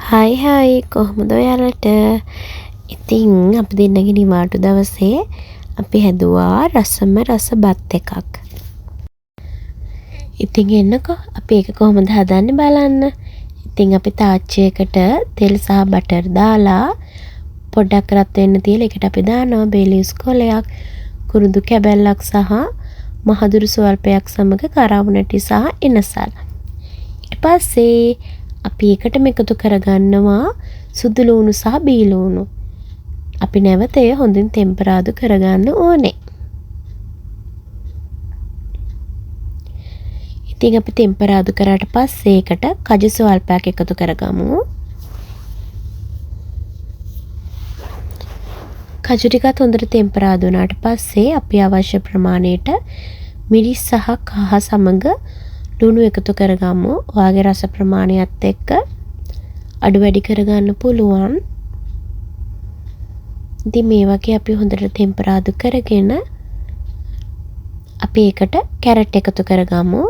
හයි කොහොමද ඔයාලට? ඉතින් අපි දෙන්නගේ නිවාඩු දවසේ අපි හැදුවා රසම රස බත් එකක්. ඉතින් එන්නකෝ අපි ඒක කොහොමද හදන්නේ බලන්න. ඉතින් අපි තාච්චියකට තෙල් සහ බටර් දාලා පොඩ්ඩක් රත් වෙන්න තියලා ඒකට අපි දානවා බේ ලීව්ස් කොලයක්, කුරුඳු කැබැල්ලක් සහ මහදුරු ස්වල්පයක් සමග කරවුනටි සහ එනසල්. ඊට පස්සේ අපි ඒකටම එකතු කරගන්නවා සුදු ලූණු සහ බී ලූණු. අපි නැවත එය හොඳින් ටෙම්පරාදු කරගන්න ඕනේ. ඉතින් අපි ටෙම්පරාදු කරාට පස්සේ ඒකට කජු ස්වල්පයක් එකතු කරගමු. කජු ටිකත් හොඳට ටෙම්පරාදු වුණාට පස්සේ අපි අවශ්‍ය ප්‍රමාණයට මිරිස් සහ කහ සමග ලුණු එකතු කරගමු. ඔයාගේ රස ප්‍රමාණයත් එක්ක අඩු වැඩි කරගන්න පුළුවන්. ඉතින් මේ වගේ අපි හොඳට ටෙම්පරාදු කරගෙන අපි ඒකට කැරට් එකතු කරගමු.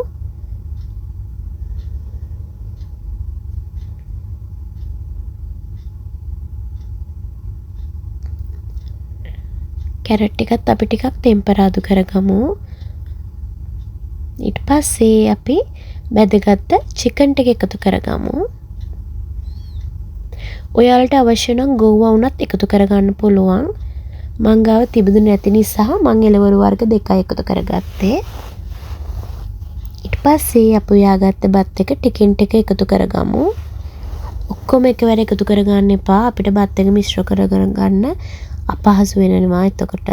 කැරට් එකත් අපි ටිකක් ටෙම්පරාදු කරගමු. ඊට පස්සේ අපි බැදගත්ත චිකන් ටික එකතු කරගමු. ඔයාලට අවශ්‍ය නම් ගෝවා වුණත් එකතු කරගන්න පුළුවන්. මං ගාව තිබුණු නැති නිසා මං එළවලු වර්ග දෙකයි එකතු කරගත්තේ. ඊට පස්සේ අපි යාගත්ත බත් එක ටිකෙන් ටික එකතු කරගමු. ඔක්කොම එකවර එකතු කරගන්න එපා. අපිට බත් එක මිශ්‍ර කරගන්න අපහසු වෙනවා එතකොට.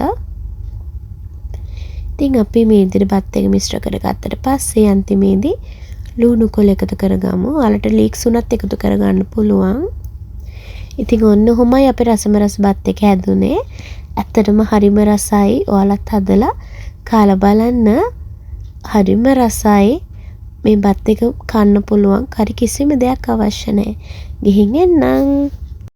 ඉතින් අපි මේ විදිහට බත් එක මිශ්‍ර කරගත්තට පස්සේ අන්තිමේදී ලුණු කොළ එකතු කරගමු. ඔයාලට ලීක්ස් උනත් එකතු කරගන්න පුළුවන්. ඉතින් ඔන්න ඔහොමයි අපේ රසම රස බත් එක හැදුනේ. ඇත්තටම හරිම රසයි. ඔයාලත් හදලා කාලා බලන්න. හරිම රසයි. මේ බත් එක කන්න පුළුවන්. කරි කිසිම දෙයක් අවශ්‍ය නැහැ. ගිහින් එන්නම්.